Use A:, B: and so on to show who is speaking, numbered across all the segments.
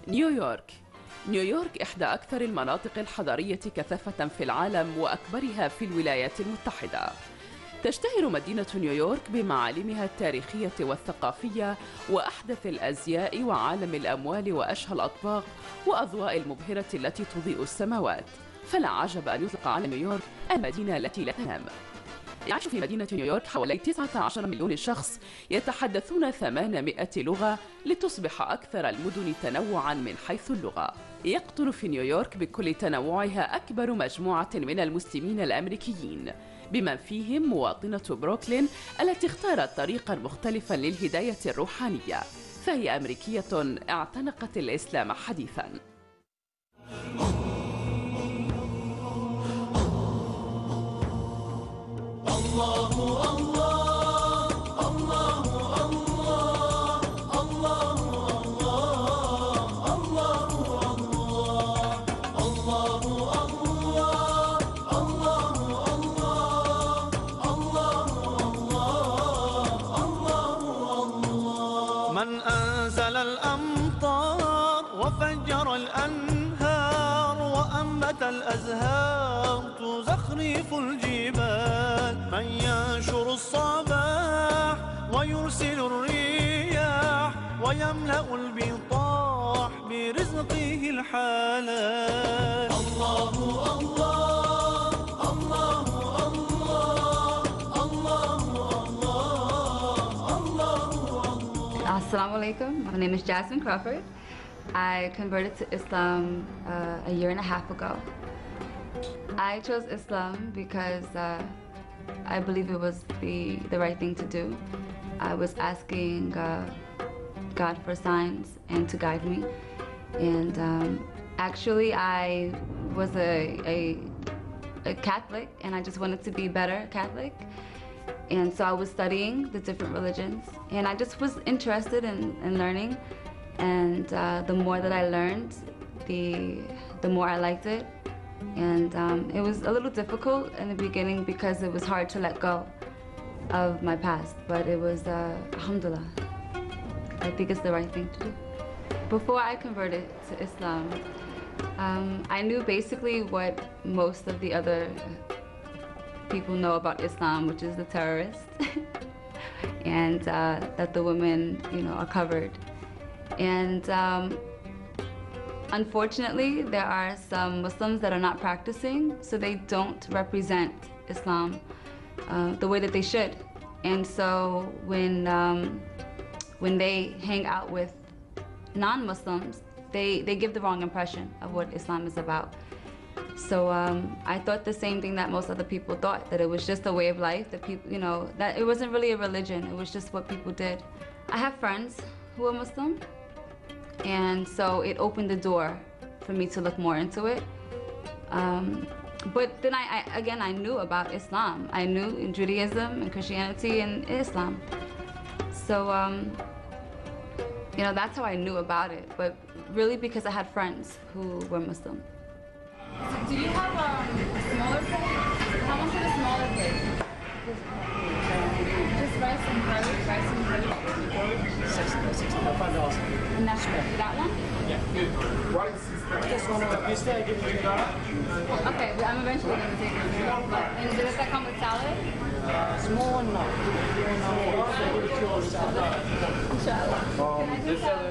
A: نيويورك. نيويورك إحدى أكثر المناطق الحضرية كثافة في العالم وأكبرها في الولايات المتحدة. تشتهر مدينة نيويورك بمعالمها التاريخية والثقافية وأحدث الأزياء وعالم الأموال وأشهى الأطباق وأضواء المبهرة التي تضيء السماوات، فلا عجب أن يطلق على نيويورك المدينة التي لا تنام. يعيش في مدينة نيويورك حوالي 19 مليون شخص يتحدثون 800 لغة لتصبح أكثر المدن تنوعا من حيث اللغة. يقطن في نيويورك بكل تنوعها أكبر مجموعة من المسلمين الأمريكيين، بمن فيهم مواطنة بروكلين التي اختارت طريقا مختلفا للهداية الروحانية، فهي أمريكية اعتنقت الإسلام حديثا. الله الله الله الله الله الله
B: الله. من أنزل الأمطار وفجر الأنهار وأنبت الأزهار تزخرف الجبال، من ينشر الصباح ويرسل الرياح ويملأ البطاح برزقه الحلال. الله الله الله الله الله الله.
C: Assalamu alaikum. My name is Jasmine Crawford. I converted to Islam a year and a half ago. I chose Islam because I believe it was the right thing to do. I was asking God for signs and to guide me. And actually, I was a Catholic, and I just wanted to be better Catholic. And so I was studying the different religions, and I just was interested in learning. And the more that I learned, the more I liked it. And it was a little difficult in the beginning because it was hard to let go of my past, but it was, alhamdulillah, I think it's the right thing to do. Before I converted to Islam, I knew basically what most of the other people know about Islam, which is the terrorists, and that the women, are covered. And unfortunately, there are some Muslims that are not practicing, so they don't represent Islam the way that they should. And so when they hang out with non-Muslims, they give the wrong impression of what Islam is about. So I thought the same thing that most other people thought, that it was just a way of life, that people, that it wasn't really a religion, it was just what people did. I have friends who are Muslim, and so it opened the door for me to look more into it. But then I knew about Islam. I knew Judaism and Christianity and Islam. So, that's how I knew about it, but really because I had friends who were Muslim.
D: Do you have a smaller plate? How much is a smaller plate? Just rice and curry, rice and curry. $5. And that's that one?
E: Yeah. This one, you stay, give me $2.
D: Okay, but I'm eventually going to take it. And does that come with salad?
E: Small one, no.
D: Inshallah. Can I just have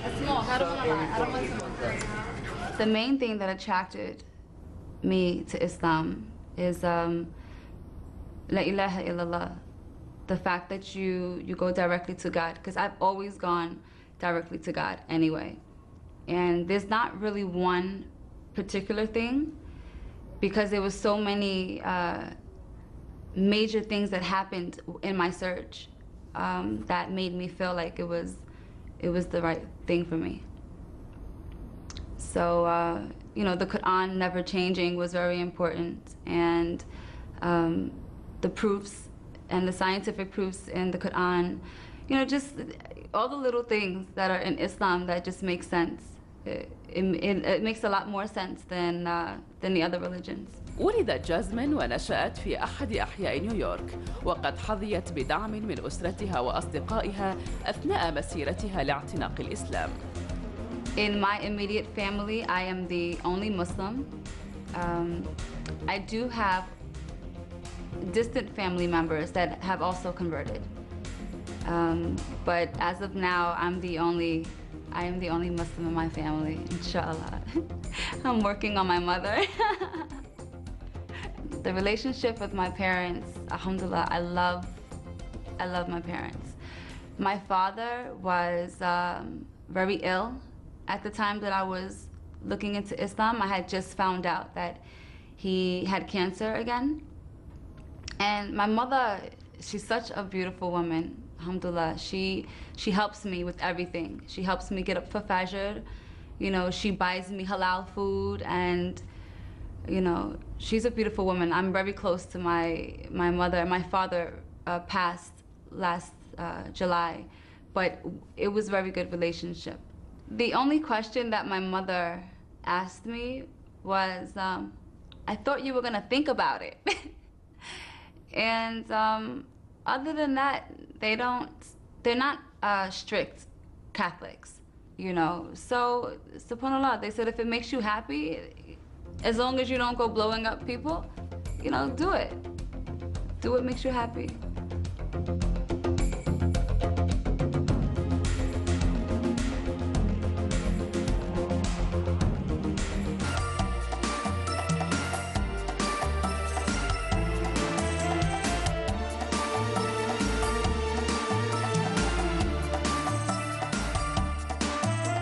D: a small? I don't want a lot. I don't want small.
C: The main thing that attracted me to Islam is La ilaha illallah. The fact that you go directly to God, because I've always gone directly to God anyway. And there's not really one particular thing, because there was so many major things that happened in my search that made me feel like it was the right thing for me. So, the Quran never changing was very important, and the proofs and the scientific proofs in the Quran, just all the little things that are in Islam that just make sense. It makes a lot more sense than the other religions.
A: ولدت جازمين ونشأت في أحد أحياء نيويورك، وقد حظيت بدعم من أسرتها وأصدقائها أثناء مسيرتها لاعتناق الإسلام.
C: In my immediate family, I am the only Muslim. I do have distant family members that have also converted. But as of now, I am the only Muslim in my family, inshallah. I'm working on my mother. The relationship with my parents, alhamdulillah, I love my parents. My father was very ill at the time that I was looking into Islam. I had just found out that he had cancer again. And my mother, she's such a beautiful woman, alhamdulillah. She helps me with everything. She helps me get up for Fajr. You know, she buys me halal food, and you know, she's a beautiful woman. I'm very close to my mother. My father passed last July, but it was a very good relationship. The only question that my mother asked me was, I thought you were gonna think about it. And other than that, they're not strict Catholics, you know. So, subhanAllah, they said if it makes you happy, as long as you don't go blowing up people, you know, do it. Do what makes you happy.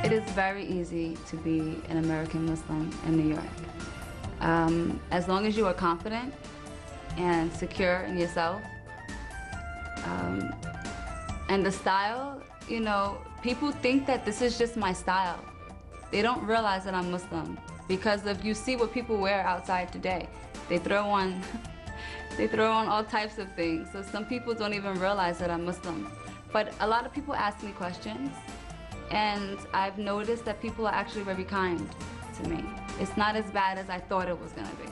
C: It is very easy to be an American Muslim in New York. As long as you are confident and secure in yourself. And the style, you know, people think that this is just my style. They don't realize that I'm Muslim because if you see what people wear outside today, they throw on all types of things. So some people don't even realize that I'm Muslim. But a lot of people ask me questions, and I've noticed that people are actually very kind to me. It's not as bad as I thought it was gonna be.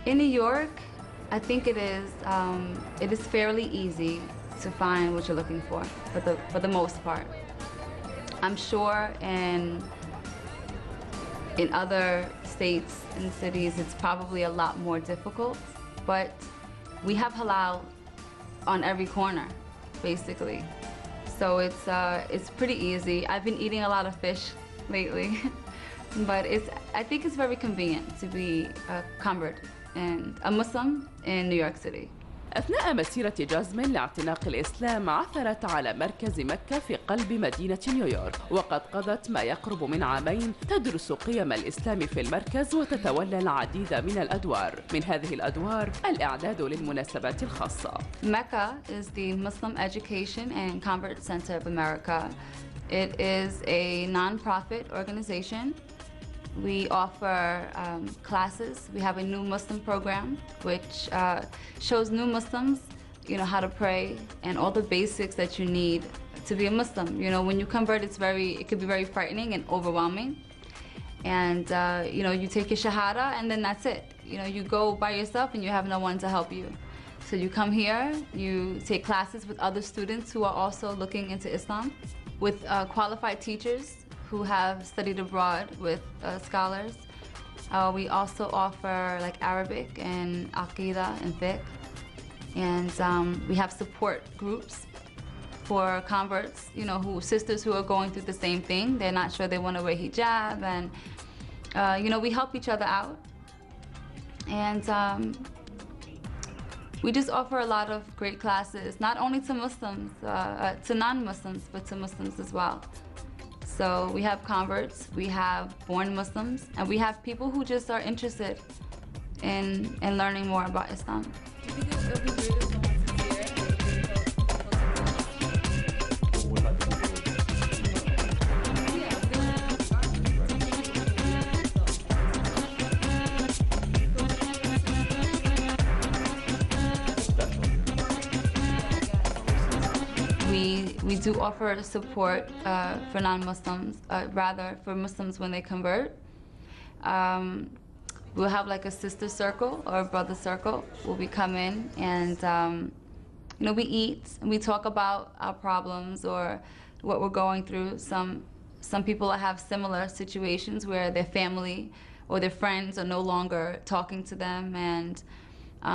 C: In New York, I think it is fairly easy to find what you're looking for the most part. I'm sure in other states and cities, it's probably a lot more difficult, but we have halal on every corner, basically. So it's pretty easy. I've been eating a lot of fish lately, but I think it's very convenient to be a convert and a Muslim in New York City.
A: أثناء مسيرة جازمين لاعتناق الإسلام عثرت على مركز مكة في قلب مدينة نيويورك، وقد قضت ما يقرب من عامين تدرس قيم الإسلام في المركز وتتولى العديد من الأدوار. من هذه الأدوار الإعداد للمناسبات الخاصة.
C: Mecca is the Muslim Education and Convert Center of America. It is a non-profit organization. We offer classes. We have a new Muslim program, which shows new Muslims, you know, how to pray and all the basics that you need to be a Muslim. You know, when you convert, it could be very frightening and overwhelming. And you know, you take your shahada and then that's it. You know, you go by yourself and you have no one to help you. So you come here, you take classes with other students who are also looking into Islam, with qualified teachers who have studied abroad with scholars. We also offer like Arabic and Aqidah and fiqh. And we have support groups for converts, you know, sisters who are going through the same thing. They're not sure they want to wear hijab, and you know, we help each other out. And we just offer a lot of great classes, not only to Muslims, to non-Muslims, but to Muslims as well. So we have converts, we have born Muslims, and we have people who just are interested in learning more about Islam. We do offer support for non-Muslims, rather for Muslims when they convert. We'll have like a sister circle or a brother circle where we come in and you know, we eat and we talk about our problems or what we're going through. Some Some people have similar situations where their family or their friends are no longer talking to them, and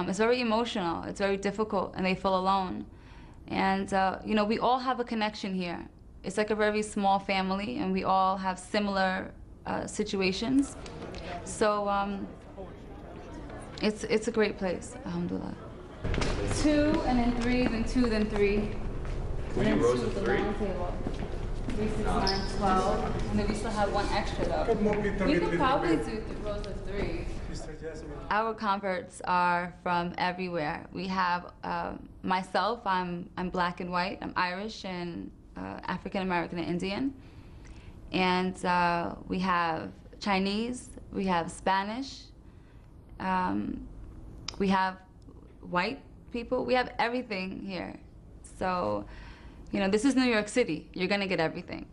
C: it's very emotional, it's very difficult, and they feel alone. And you know, we all have a connection here. It's like a very small family, and we all have similar situations. So it's a great place, alhamdulillah. 2 and then 3, then 2, then 3.
F: Were you rows of 3?
C: 3, 6, 9, 12, and then we still have one extra though. We could probably do rows of 3. Our converts are from everywhere. We have myself, I'm black and white, I'm Irish and African American and Indian. And we have Chinese, we have Spanish, we have white people, we have everything here. So, you know, this is New York City. You're gonna get everything.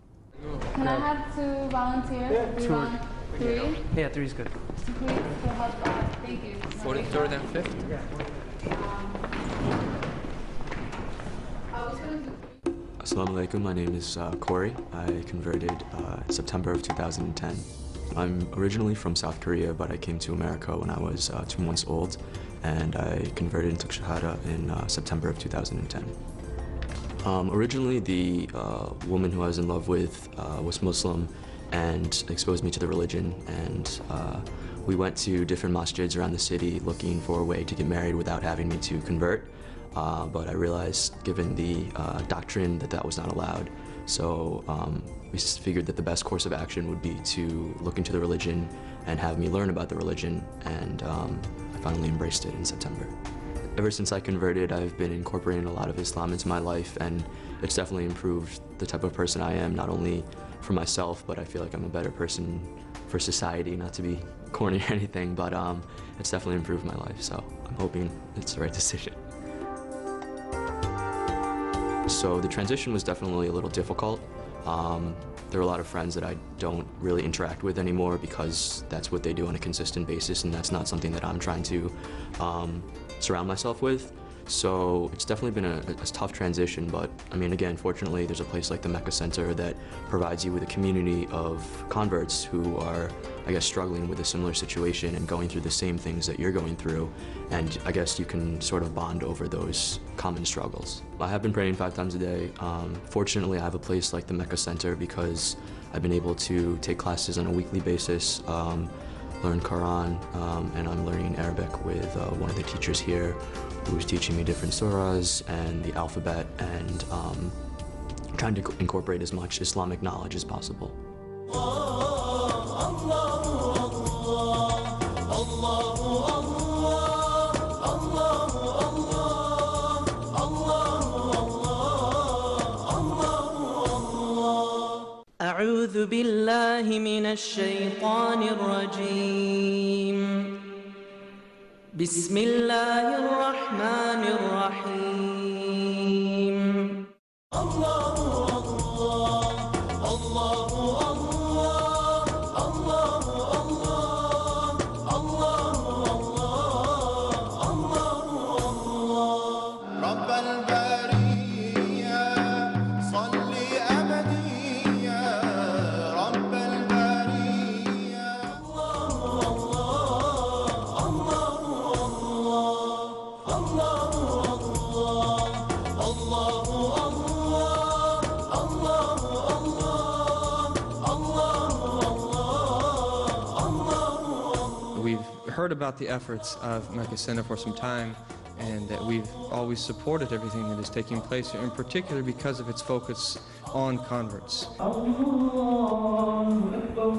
C: Can I have 2 volunteers?
F: Yeah, 2.
C: 3?
F: Yeah, 3 is good.
C: Please, for help. Thank you.
F: 43rd and 5th?
G: Assalamu alaikum, my name is Corey. I converted September of 2010. I'm originally from South Korea, but I came to America when I was 2 months old, and I converted and took Shahada in September of 2010. Originally, the woman who I was in love with was Muslim and exposed me to the religion, and we went to different masjids around the city looking for a way to get married without having me to convert, but I realized, given the doctrine, that that was not allowed. So we figured that the best course of action would be to look into the religion and have me learn about the religion, and I finally embraced it in September. Ever since I converted, I've been incorporating a lot of Islam into my life, and it's definitely improved the type of person I am, not only for myself, but I feel like I'm a better person for society, not to be corny or anything, but it's definitely improved my life, so I'm hoping it's the right decision. So the transition was definitely a little difficult. There are a lot of friends that I don't really interact with anymore because that's what they do on a consistent basis, and that's not something that I'm trying to surround myself with. So it's definitely been a tough transition, but I mean, again, fortunately, there's a place like the Mecca Center that provides you with a community of converts who are, I guess, struggling with a similar situation and going through the same things that you're going through, and I guess you can sort of bond over those common struggles. I have been praying 5 times a day. Fortunately, I have a place like the Mecca Center because I've been able to take classes on a weekly basis, learn Quran, and I'm learning Arabic with one of the teachers here who's teaching me different surahs and the alphabet, and trying to incorporate as much Islamic knowledge as possible.
B: أعوذ بالله من الشيطان الرجيم بسم الله الرحمن الرحيم الله الله الله الله الله الله رب البرية صل أبديا رب البرية
F: We've heard about the efforts of Mecca Center for some time, and that we've always supported everything that is taking place here, in particular because of its focus on converts.
B: الله أكبر